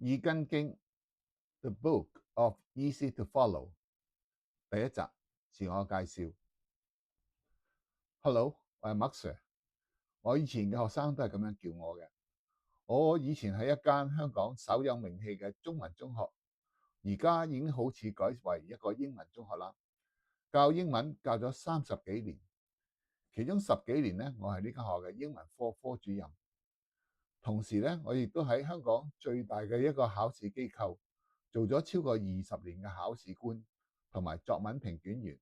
耳根經 The Book of Easy to Follow 第一集自我介紹。Hello，我係麥 Sir。我以前嘅學生都係咁樣叫我嘅。我以前喺一間香港稍有名氣嘅中文中學，而家已經好似改為一個英文中學啦。教英文教咗30幾年，其中10幾年呢，我係呢間學校嘅英文科科主任。同時呢，我亦都喺香港最大嘅一個考試機構做咗超過20年嘅考試官同埋作文評卷員。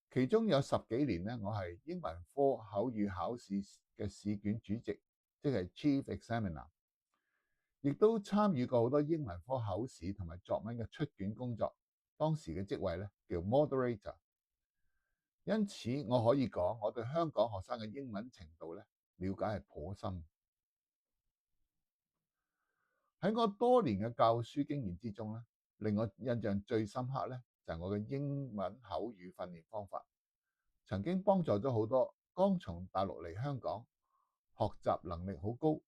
其中有10幾年呢，我係英文科口語考試嘅試卷主席，即係 Chief Examiner， 亦都參與過好多英文科口試同埋作文嘅出卷工作。當時嘅職位呢，叫 Moderator。因此我可以講，我對香港學生嘅英文程度呢，了解係頗深。喺我多年嘅教書經驗之中咧，令我印象最深刻咧，就係我嘅英文口語訓練方法，曾經幫助咗好多剛從大陸嚟香港，學習能力好高，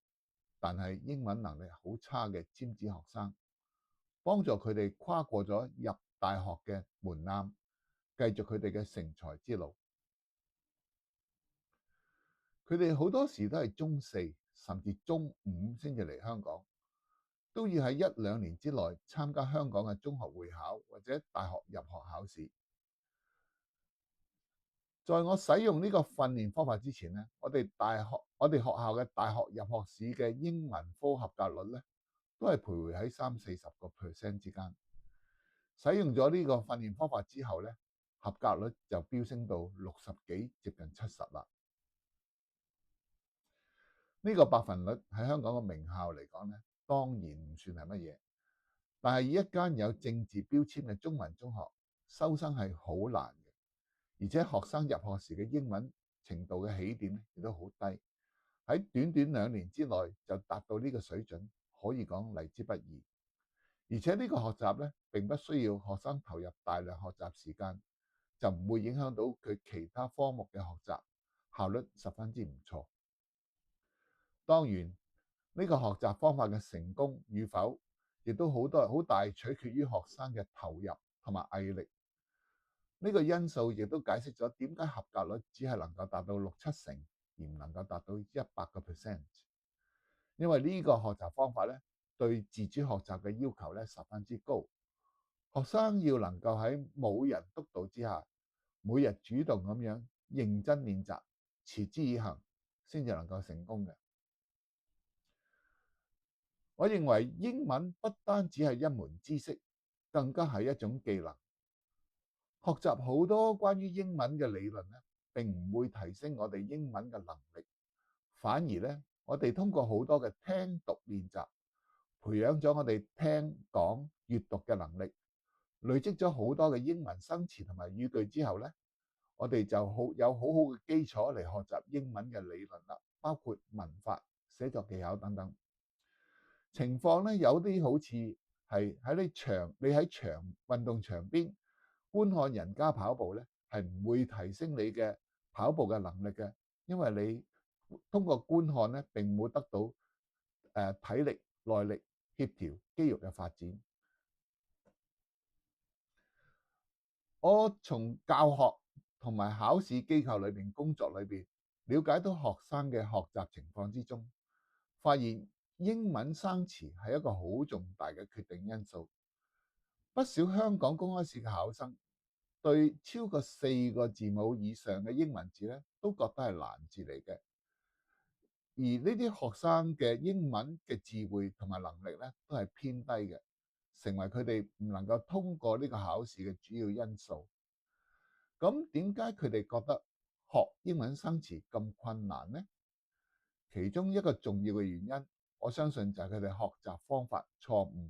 但係英文能力好差嘅尖子學生，幫助佢哋跨過咗入大學嘅門檻，繼續佢哋嘅成才之路。佢哋好多時都係中4甚至中5先至嚟香港，都要喺1-2年之內參加香港嘅中學會考或者大學入學考試。在我使用呢個訓練方法之前咧，我哋學校嘅大學入學試嘅英文科合格率咧，都係徘徊喺30-40% 之間。使用咗呢個訓練方法之後咧，合格率就飆升到60幾，接近70啦。呢個百分率喺香港嘅名校嚟講咧，當然唔算係乜嘢。但係以一間有政治標籤嘅中文中學，收生係好難嘅，而且學生入學時嘅英文程度嘅起點亦都好低，喺短短2年之內就達到呢個水準，可以講嚟之不易。而且呢個學習咧，並不需要學生投入大量學習時間，就唔會影響到佢其他科目嘅學習，效率十分之唔錯。當然，呢個學習方法嘅成功與否，亦都好大取決於學生嘅投入同埋毅力。呢個因素亦都解釋咗點解合格率只係能夠達到6-7成，而唔能夠達到100%。因為呢個學習方法咧，對自主學習嘅要求咧十分之高。學生要能夠喺冇人督導之下，每日主動咁樣認真練習，持之以恆，先至能夠成功嘅。我認為英文不單只係一門知識，更加係一種技能。學習好多關於英文嘅理論咧，並唔會提升我哋英文嘅能力，反而咧，我哋通過好多嘅聽讀練習，培養咗我哋聽講閱讀嘅能力，累積咗好多嘅英文生詞同埋語句之後咧，我哋就有好好嘅基礎嚟學習英文嘅理論啦，包括文法、寫作技巧等等。情況咧，有啲好似係你喺運動場邊觀看人家跑步咧，係唔會提升你嘅跑步嘅能力嘅，因為你通過觀看咧，並冇得到體力、耐力、協調、肌肉嘅發展。我從教學同埋考試機構裏邊工作裏邊，了解到學生嘅學習情況之中，發現英文生詞係一個好重大嘅決定因素。不少香港公開試嘅考生對超過4個字母以上嘅英文字咧，都覺得係難字嚟嘅。而呢啲學生嘅英文嘅智慧同埋能力咧，都係偏低嘅，成為佢哋唔能夠通過呢個考試嘅主要因素。咁點解佢哋覺得學英文生詞咁困難呢？其中一個重要嘅原因，我相信就係佢哋學習方法錯誤。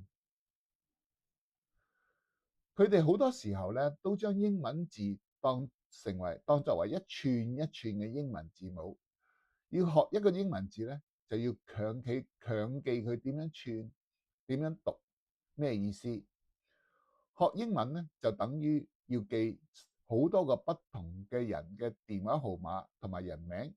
佢哋好多時候咧，都將英文字當作為一串一串嘅英文字母。要學一個英文字咧，就要強記佢點樣串、點樣讀、咩意思。學英文咧，就等於要記好多個不同嘅人嘅電話號碼同埋人名。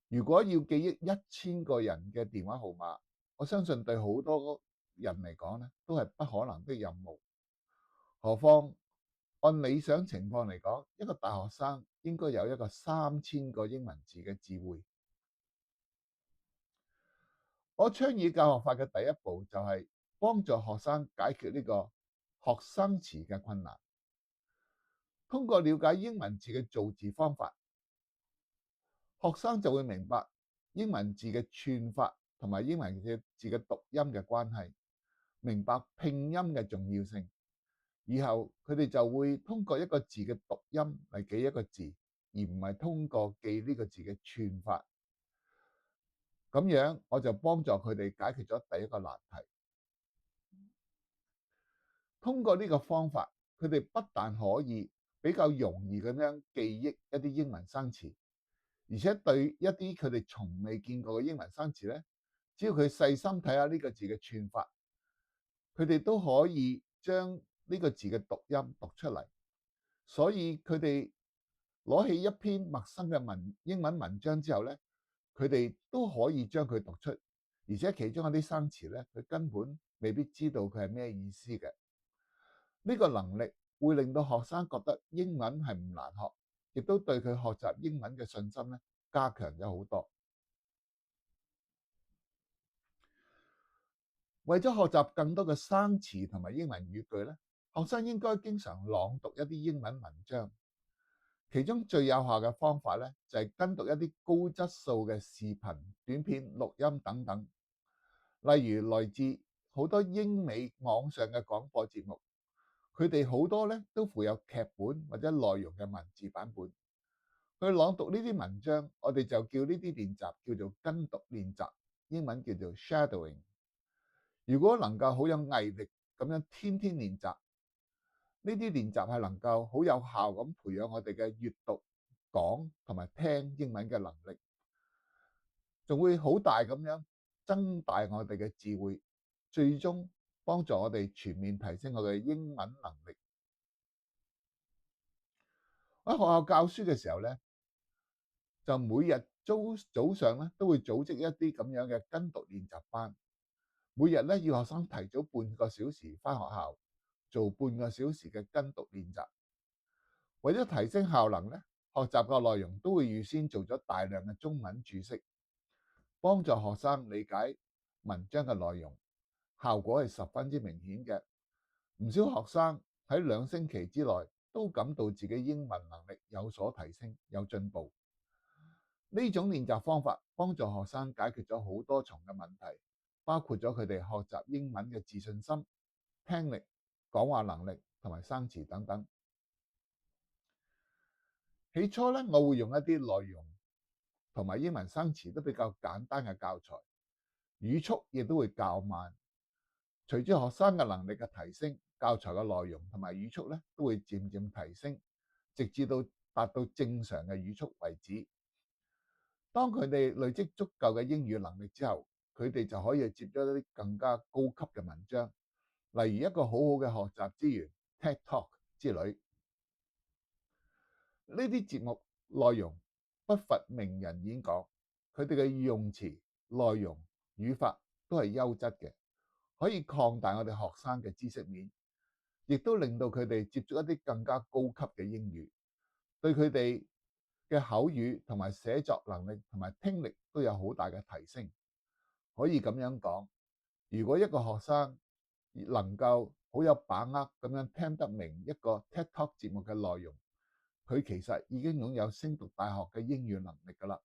如果要記憶1000個人嘅電話號碼，我相信對好多人嚟講咧，都係不可能的任務。何況按理想情況嚟講，一個大學生應該有一個3000個英文字嘅詞彙。我倡議教學法嘅第一步就係幫助學生解決呢個學生詞嘅困難。通過了解英文字嘅造字方法，學生就會明白英文字嘅串法同埋英文字嘅讀音嘅關係，明白拼音嘅重要性。以後佢哋就會通過一個字嘅讀音嚟記一個字，而唔係通過記呢個字嘅串法。咁樣我就幫助佢哋解決咗第一個難題。通過呢個方法，佢哋不但可以比較容易咁樣記憶一啲英文生詞，而且對一啲佢哋從未見過嘅英文生詞咧，只要佢細心睇下呢個字嘅串法，佢哋都可以將呢個字嘅讀音讀出嚟。所以佢哋攞起一篇陌生嘅英文文章之後咧，佢哋都可以將佢讀出，而且其中有啲生詞咧，佢根本未必知道佢係咩意思嘅。呢個能力會令到學生覺得英文係唔難學，亦都對佢學習英文嘅信心咧加強咗好多。為咗學習更多嘅生詞同埋英文語句咧，學生應該經常朗讀一啲英文文章。其中最有效嘅方法咧，就係跟讀一啲高質素嘅視頻、短片、錄音等等。例如來自好多英美網上嘅廣播節目，佢哋好多咧都附有劇本或者內容嘅文字版本。去朗讀呢啲文章，我哋就叫呢啲練習叫做跟讀練習，英文叫做 shadowing。如果能夠好有毅力咁樣天天練習，呢啲練習係能夠好有效咁培養我哋嘅閱讀、講同埋聽英文嘅能力，仲會好大咁樣增大我哋嘅智慧，最終幫助我哋全面提升我哋嘅英文能力。我喺學校教書嘅時候咧，就每日早上咧都會組織一啲咁樣嘅跟讀練習班，每日咧要學生提早半個小時返學校，做半個小時嘅跟讀練習。為咗提升效能咧，學習嘅內容都會預先做咗大量嘅中文注釋，幫助學生理解文章嘅內容，效果係十分之明顯嘅。唔少學生喺2星期之內都感到自己英文能力有所提升，有進步。呢種練習方法幫助學生解決咗好多重嘅問題，包括咗佢哋學習英文嘅自信心、聽力、講話能力同埋生詞等等。起初咧，我會用一啲內容同埋英文生詞都比較簡單嘅教材，語速亦都會較慢。隨住學生嘅能力嘅提升，教材嘅內容同埋語速咧都會漸漸提升，直至到達到正常嘅語速為止。當佢哋累積足夠嘅英語能力之後，佢哋就可以接咗一啲更加高級嘅文章，例如一個好好嘅學習資源 TED Talk 之類。呢啲節目內容不乏名人演講，佢哋嘅用詞、內容、語法都係優質嘅，可以擴大我哋學生嘅知識面，亦都令到佢哋接觸一啲更加高級嘅英語，對佢哋嘅口語同埋寫作能力同埋聽力都有好大嘅提升。可以咁樣講，如果一個學生能夠好有把握咁樣聽得明一個 TED Talk 節目嘅內容，佢其實已經擁有升讀大學嘅英語能力㗎啦。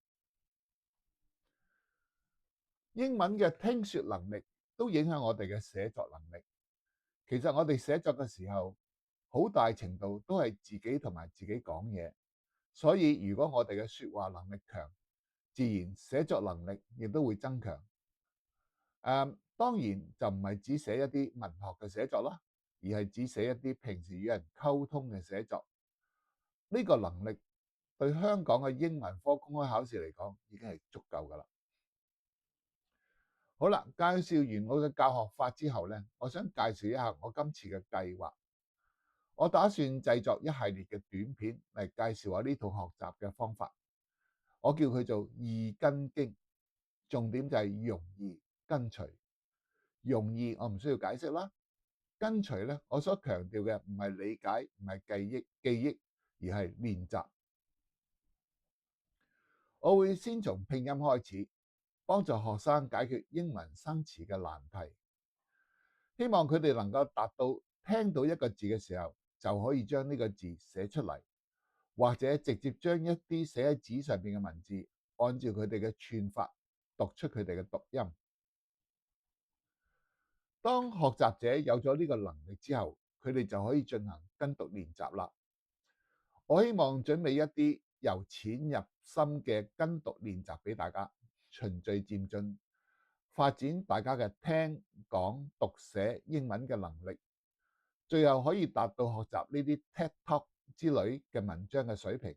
英文嘅聽說能力都影響我哋嘅寫作能力。其實我哋寫作嘅時候，好大程度都係自己同埋自己講嘢，所以如果我哋嘅說話能力強，自然寫作能力亦都會增強。當然就唔係只寫一啲文學嘅寫作啦，而係只寫一啲平時與人溝通嘅寫作。呢個能力對香港嘅英文科公開考試嚟講已經係足夠㗎啦。好啦，介紹完我嘅教學法之後咧，我想介紹一下我今次嘅計劃。我打算製作一系列嘅短片嚟介紹下呢套學習嘅方法。我叫佢做易跟經，重點就係容易跟隨。容易我唔需要解釋啦。跟隨咧，我所強調嘅唔係理解，唔係記憶，而係練習。我會先從拼音開始，幫助學生解決英文生詞嘅難題，希望佢哋能夠達到聽到一個字嘅時候，就可以將呢個字寫出嚟，或者直接將一啲寫喺紙上邊嘅文字，按照佢哋嘅串法讀出佢哋嘅讀音。當學習者有咗呢個能力之後，佢哋就可以進行跟讀練習啦。我希望準備一啲由淺入深嘅跟讀練習俾大家，循序漸進，發展大家嘅聽、講、讀、寫英文嘅能力，最後可以達到學習呢啲 TED Talk 之類嘅文章嘅水平。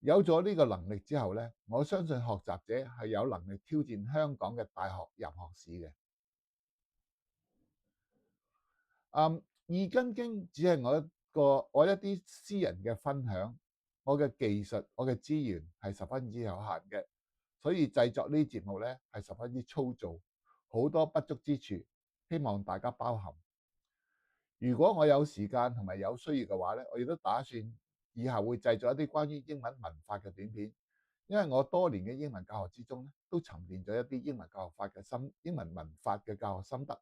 有咗呢個能力之後呢，我相信學習者係有能力挑戰香港嘅大學入學試嘅。易筋經只係我一啲私人嘅分享，我嘅技術、我嘅資源係十分之有限嘅，所以製作呢啲節目呢係十分之粗糙，好多不足之處，希望大家包涵。如果我有時間同埋有需要嘅話呢，我亦都打算以後會製作一啲關於英文文法嘅短片，因為我多年嘅英文教學之中呢，都沉澱咗一啲英文文法嘅教學心得。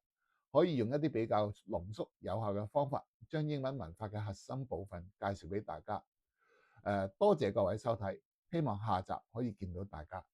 可以用一啲比較濃縮有效嘅方法，將英文文法嘅核心部分介紹俾大家。多謝各位收睇，希望下集可以見到大家。